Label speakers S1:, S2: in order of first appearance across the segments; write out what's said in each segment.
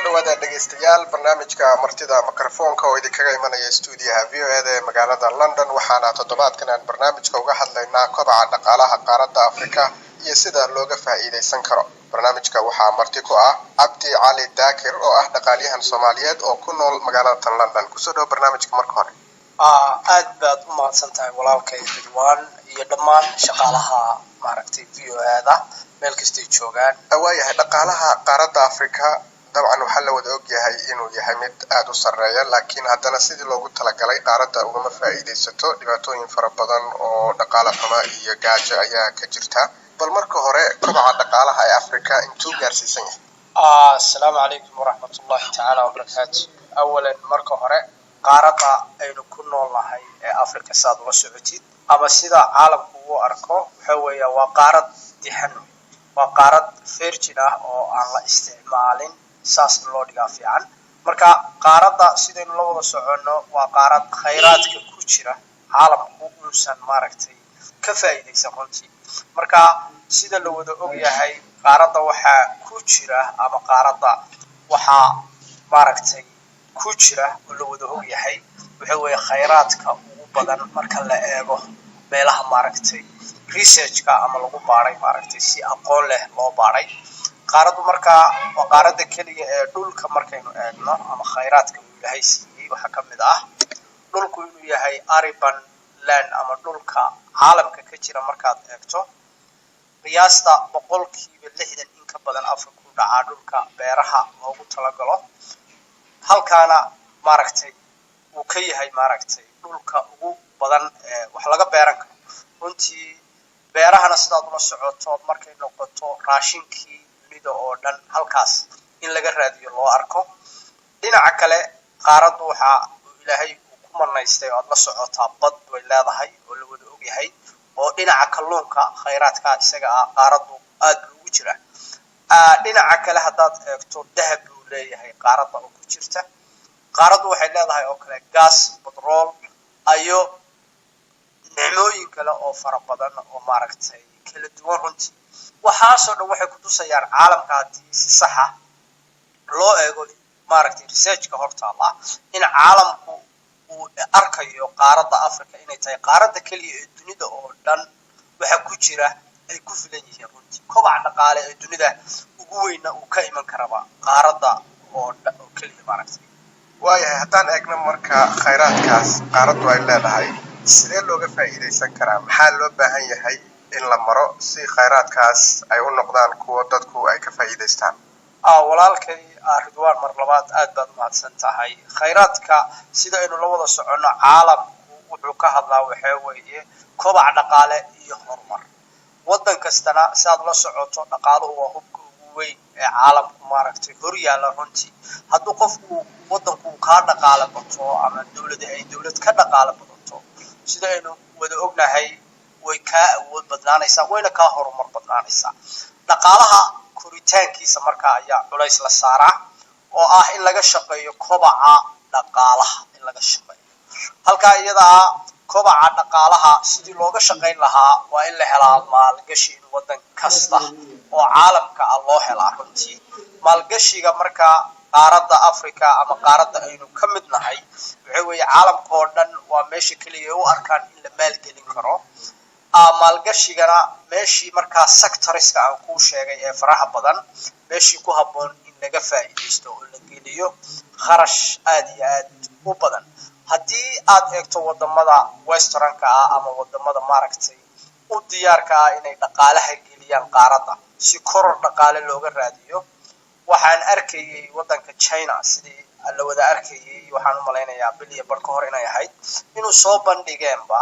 S1: kusoo dhawaada dhageystayaal barnaamijka martida mikrofoonka oo idinkaga imanaya stuudiyaha VO-da ee magaalada London waxaana toddobaadkan aan barnaamijka uga hadlaynaa kobaca dhaqaalaha qaaradda Afrika iyo sida looga faa'iideysan karo. barnaamijka waxaa marti ku ah Cabdi Cali Daakir oo ah dhaqaaliyahan Soomaaliyeed oo ku nool magaalada London. Kusoo dhaw barnaamijka marka hore.
S2: aad baad u mahadsantahay walaalkay Ridwaan iyo dhammaan shaqaalaha maaragtay VO-da meel kasta joogaan.
S1: waayahay dhaqaalaha qaaradda Afrika dabcan waxaa la wada ogyahay inuu yahay mid aad u sarreeya laakiin haddana sidii loogu talagalay qaaradda ugama faa'iideysato dhibaatooyin fara badan oo dhaqaale xumo iyo gaajo ayaa ka jirta. bal marka hore kobaca dhaqaalaha ee Afrika intuu gaarsiisan yahay?
S2: Assalaamu calaykum waraxmatullaahi tacaala wabarakaatu. awalan marka hore qaaradda aynu ku noolnahay ee Afrika saad ula socotid ama sida caalamku u arko waxa weeye waa qaarad dihan, waa qaarad virgin ah oo aan la isticmaalin saas loo dhigaa fiican. marka qaaradda sidaynu la wada soconno waa qaarad khayraadka ku jira caalamku uusan maaragtay ka faa'iideysan runtii. marka sida la wada ogyahay qaaradda waxaa ku jira ama qaaradda waxaa maaragtay ku jira oo la wada ogyahay waxa weeye khayraadka ugu badan marka la eego meelaha maaragtay researchka ama lagu baaray maaragtay si aqoon leh loo baaray. qaaraddu markaa waa qaaradda keliya ee dhulka markaynu eegno ama khayraadka uu Ilaahay siiyey waxaa ka mid ah dhulku inuu yahay urban land ama dhulka caalamka ka jira markaad eegto qiyaasta 60% in ka badan Afrika ku dhaca dhulka beeraha loogu talagalo. halkaana maaragtay uu ka yahay maaragtay dhulka ugu badan ee wax laga beeran karo. runtii beerahana sidaad ula socoto markay noqoto raashinkii dunida oo dhan halkaas in laga raadiyo loo arko. dhinaca kale qaaraddu waxaa Ilaahay uu ku manaystay oo la socotaa bad way leedahay oo la wada ogyahay oo dhinaca kalluunka khayraadka isaga ah qaaraddu aad ugu jira. dhinaca kale haddaad eegto dahab uu leeyahay qaaradda oo ku jirta. qaaraddu waxay leedahay oo kale gas, petrol ayo nicmooyin kale oo fara badan oo maaragtay kala duwan runtii. waxaasoo dhan waxay ku tusayaan caalamka haddii si sax ah loo eego maaragtay researchka hortaala in caalamku uu arkayo qaaradda Afrika inay tahay qaaradda kaliya ee dunida oo dhan waxa ku jira ay ku filan yihiin runtii. kobaca dhaqaale ee dunida ugu weyna uu ka iman karaba qaaradda oo kaliya maaragtay.
S1: waayahay haddaan eegno marka khayraadkaas qaaraddu ay leedahay sidee looga faa'iideysan karaa? maxaa loo baahan yahay in la maro si khayraadkaas ay u noqdaan kuwo dadku ay ka faa'iideystaan?
S2: walaalkay Ridwaan mar labaad aad baad mahadsan tahay. khayraadka sida aynu la wada soconno caalamku wuxuu ka hadlaa waxa weeye kobac dhaqaale iyo horumar. waddan kastana sidaad la socoto dhaqaaluhu waa hubka ugu weyn ee caalamku maaragtay hor yaalla runtii. hadduu qofku waddanku ka dhaqaale bato ama dawlad ka dhaqaale bato sida aynu wada ognahay way ka awood badnaanaysaa wayna ka horumar badnaanaysaa. dhaqaalaha koritaankiisa markaa ayaa culays la saaraa oo ah in laga shaqeeyo kobaca dhaqaalaha in laga shaqeeyo. halka iyada kobaca dhaqaalaha sidii looga shaqeyn lahaa waa in la helaa maalgashi in waddan kasta oo caalamka ah loo helaa runtii. maalgashiga markaa qaaradda Afrika ama qaaradda aynu ka mid nahay waxa weeye caalamka oo dhan waa meesha kaliya u arkaan in la maalgelin karo. maalgashigana meeshii markaa sectorska aan ku sheegay ee faraha badan meeshii ku habboon in laga faa'iideysto oo la geliyo kharash aad iyo aad u badan. haddii aad eegto wadamada westernka ah ama wadamada maaragtay u diyaarka ah inay dhaqaalaha geliyaan qaaradda si koror dhaqaale looga raadiyo waxaan arkayay waddanka China sidii la wada arkayay waxaan u maleynayaa biliya bar ka hor inay ahayd inuu soo bandhigeenba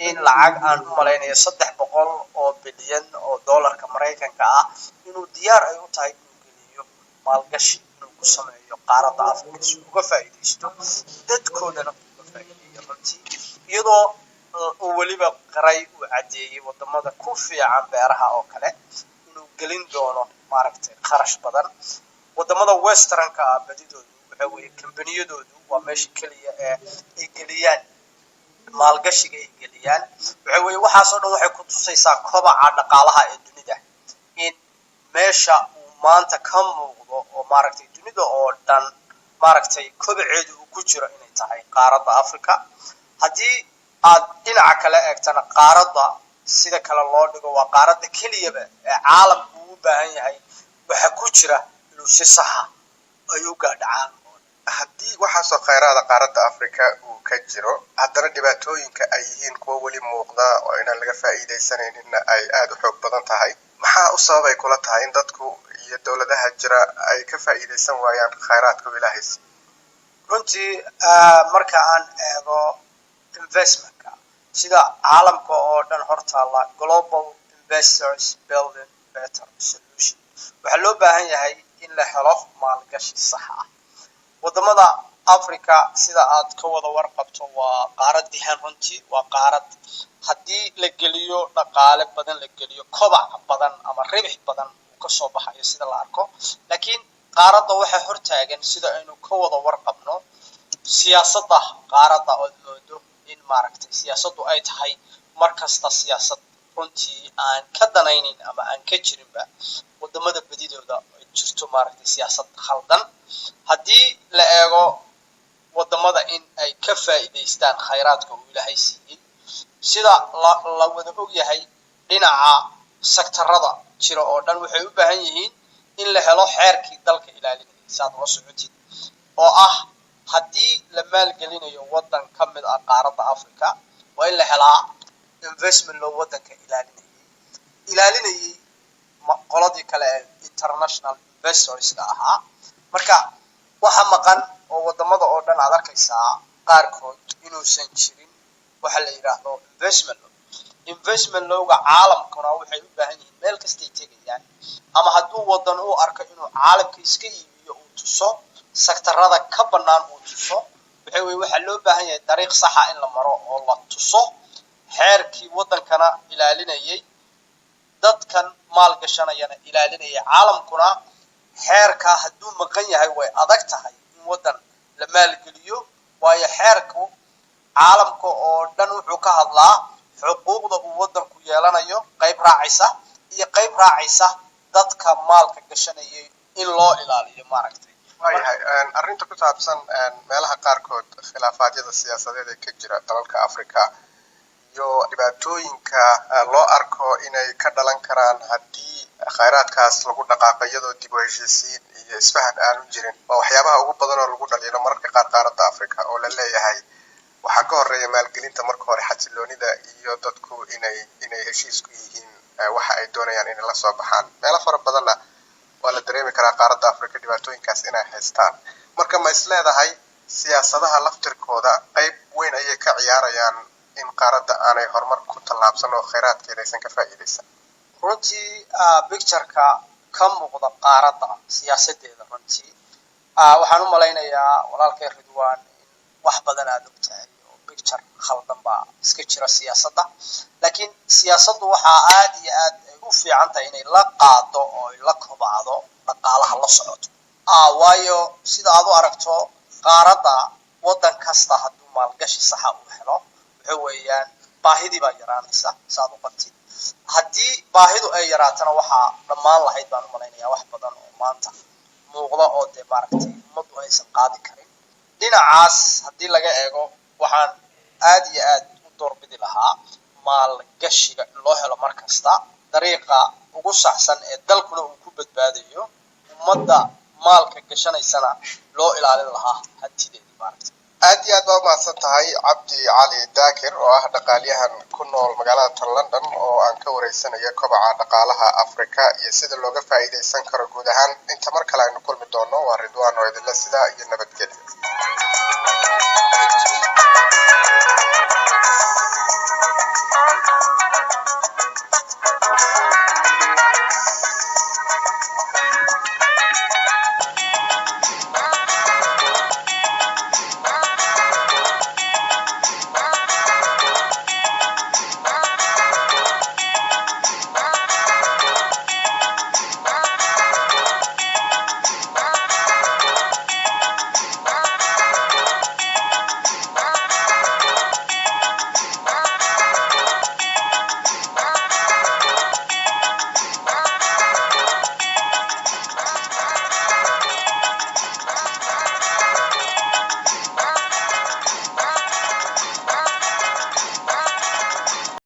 S2: in lacag aan u maleynayo 300 oo bilyan oo dollarka Mareykanka ah inuu diyaar ay u tahay inuu geliyo maalgashi inuu ku sameeyo qaaradda Afrika si uga faa'iideysto dadkoodana uga faa'iideeyo runtii. iyadoo uu waliba qaray uu cadeeyay wadamada ku fiican beeraha oo kale inuu gelin doono maaragtay kharash badan. wadamada westernka ah badidoodu waxa weeye kambaniyadoodu waa meesha kaliya ee ay geliyaan maalgashiga ay geliyaan. waxa weeye waxaasoo dhan waxay ku tusaysaa kobaca dhaqaalaha ee dunida in meesha uu maanta ka muuqdo oo maaragtay dunida oo dhan maaragtay kobaceedu uu ku jiro inay tahay qaaradda Afrika. haddii aad dhinaca kale eegtana qaaradda sida kale loo dhigo waa qaaradda keliyaba ee caalamku u baahan yahay waxa ku jira inuu si sax ah ay u gaadhaan.
S1: haddii waxaasoo khayraada qaaradda Afrika uu ka jiro haddana dhibaatooyinka ay yihiin kuwo weli muuqda oo inaan laga faa'iidaysanayninna ay aad u xoog badan tahay, maxaa u sababay kula tahay in dadku iyo dowladaha jira ay ka faa'iidaysan waayaan khayraadka Ilaahay?
S2: runtii marka aan eego investmentka sida caalamka oo dhan hortaala global investors building better solution, waxaa loo baahan yahay in la helo maalgashi sax ah. wadamada Afrika sida aad ka wada warqabto waa qaarad dihan, runtii waa qaarad haddii la geliyo dhaqaale badan, la geliyo kobac badan ama ribix badan uu ka soo baxayo sida la arko. laakiin qaaradda waxaa hortaagan sida aynu ka wada warqabno siyaasadda qaaradda oo moodo in maaragtay siyaasaddu ay tahay markasta siyaasad runtii aan ka danaynin ama aan ka jirinba wadamada badidooda ay jirto maaragtay siyaasad khaldan. haddii la eego wadamada in ay ka faa'iidaystaan khayraadka uu Ilaahay siiyey sida la wada og yahay dhinaca sektarada jira oo dhan waxay u baahan yihiin in la helo xeerkii dalka ilaalinayay saad la socotid oo ah haddii la maalgelinayo wadan ka mid ah qaaradda Afrika waa in la helaa investment loo wadanka ilaalinayay qoladii kale ee international investors ahaa. marka waxa maqan oo wadamada oo dhan aad arkaysaa qaarkood inuusan jirin waxa la yiraahdo investment looga caalamkuna waxay u baahan yihiin meel kastay tegayaan ama hadduu wadan uu arko inuu caalamka iska iibiyo uu tuso sektarada ka bannaan uu tuso waxa loo baahan yahay dariiq sax ah in la maro oo la tuso xeerkii wadankana ilaalinayay dadkan maal gashanayana ilaalinayay. caalamkuna xeerka hadduu maqan yahay way adag tahay in wadan la maalgeliyo, waayo xeerku caalamka oo dhan wuxuu ka hadlaa xuquuqda uu wadanku yeelanayo, qayb raacaysa iyo qayb raacaysa dadka maalka gashanayay in loo ilaaliyo maaragtay.
S1: waayahay arrinta ku saabsan meelaha qaarkood khilaafaadyada siyaasadeed ee ka jira dalalka Afrika iyo dhibaatooyinka loo arko inay ka dhalan karaan haddii khayraadkaas lagu dhaqaaqo iyadoo dib u heshiisiin iyo isfahan aanu jirin, waa waxyaabaha ugu badan oo lagu dhaliilo mararka qaar qaaradda Afrika oo la leeyahay waxaa ka horeeya maalgelinta marka hore xasiloonida iyo dadku inay heshiis ku yihiin waxa ay doonayaan inay la soo baxaan. meelo fara badanna waa la dareemi karaa qaaradda Afrika dhibaatooyinkaas inay haystaan. marka ma is leedahay siyaasadaha laftirkooda qayb weyn ayay ka ciyaarayaan in qaaradda aanay horumar ku tallaabsan oo khayraadkeeda aysan ka faa'iidaysan?
S2: runtii pictureka ka muuqda qaaradda siyaasadeeda runtii waxaan u malaynayaa walaalkay Ridwaan in wax badan aad ogtahay oo picture khaldan baa iska jira siyaasadda. laakiin siyaasaddu waxaa aad iyo aad u fiican tahay inay la qaado oo la kobacdo dhaqaalaha la socoto. waayo sida aad u aragto qaaradda wadan kasta hadduu maalgashi sax ah u helo waxa weeyaan baahidii baa yaraanaysa saad u qabtid. haddii baahidu ay yaraatana waxaa dhammaan lahayd baan u malaynayaa wax badan oo maanta muuqda oo dee maaragtay ummadu aysan qaadi karin. dhinacaas haddii laga eego waxaan aad iyo aad u doorbidi lahaa maalgashiga in loo helo mar kasta dariiqa ugu saxsan ee dalkuna uu ku badbaadayo, ummadda maalka gashanaysana loo ilaalin lahaa hantideedii maaragtay.
S1: aad iyo aad baa umahadsan tahay Cabdi Cali Daakir oo ah dhaqaaliyahan ku nool magaalada London oo aan ka wareysanayo kobaca dhaqaalaha Afrika iyo sida looga faa'iidaysan karo guud ahaan. inta mar kale aynu kulmi doono waa Ridwaan oo idinla sidaa iyo nabadgelyo.